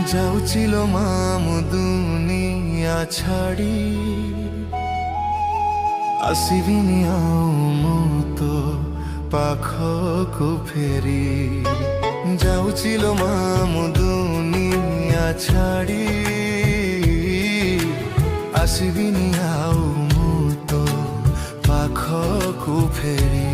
ଯାଉଚିଲ ମାମୁ ଦୁନିଆ ଛାଡ଼ି ଆସିବିନି ଆଉ ମୁଁ ତୋ ପାଖକୁ ଫେରି ଯାଉଚିଲ ମାମୁ ଦୁନିଆ ଛାଡ଼ି ଆସିବିନି ଆଉ ମୁଁ ତୋ ପାଖକୁ ଫେରି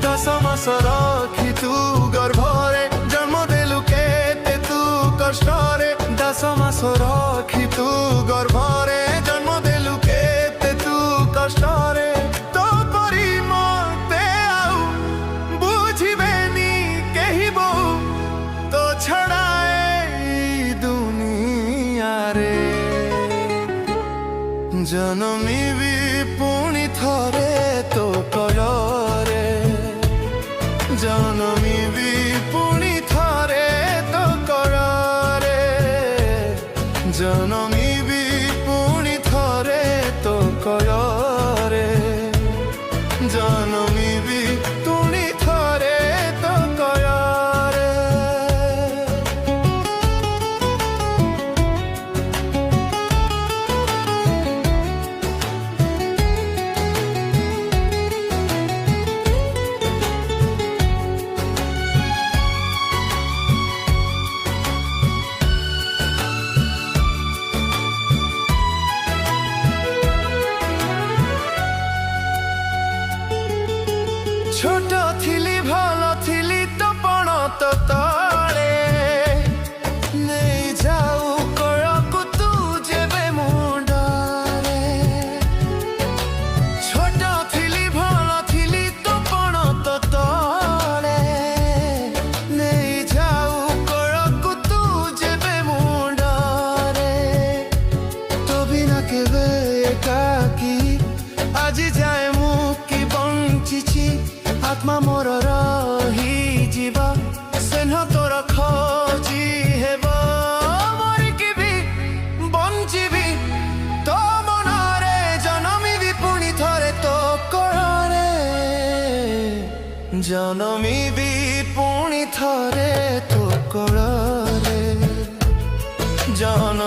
10 ମାସ ରଖି ତୁ ଗର୍ଭରେ ଜନ୍ମ ଦେଲୁ କେତେ ତୁ କଷ୍ଟରେ 10 ମାସ ରଖି ତୁ ଗର୍ଭରେ ଜନ୍ମ ଦେଲୁ କେତେ ତୁ କଷ୍ଟରେ ତୋ ପରି ମତେ ଆଉ ବୁଝିବେନି କେହି ବୋଉ ତୋ ଛଡ଼ା ଏଇ ଦୁନିଆରେ ଜନମିବି ପୁଣି ଥରେ ତୋ କୋଳରେ ଜନମିବି ପୁଣି ଥରେ ତୋ କୋଳରେ ଜନମିବି ପୁଣି ଥରେ ତୋ କୋଳରେ ଜନମିବି ପୁଣି ଥରେ ତୋ କୋଳରେ ছোট থিলি ভালো থিলি তো পণ তো তলে নেই যাও করকু তু যেবে মুন্ডরে ছোট থিলি ভালো থিলি তো পণ তো তলে নেই যাও করকু তু যেবে মুন্ডরে তো বিনা কেবে একাকি আজি যায় মুকি বঞ্চিছি आत्मा मोर रही जीवा सेन तोर खोजी हेबा मरिकी भी बंचिबी तो मनरे जनमिबी पुणी थरे तो कोଳରେ जनमिबी पुणी थरे तो कोଳରେ जन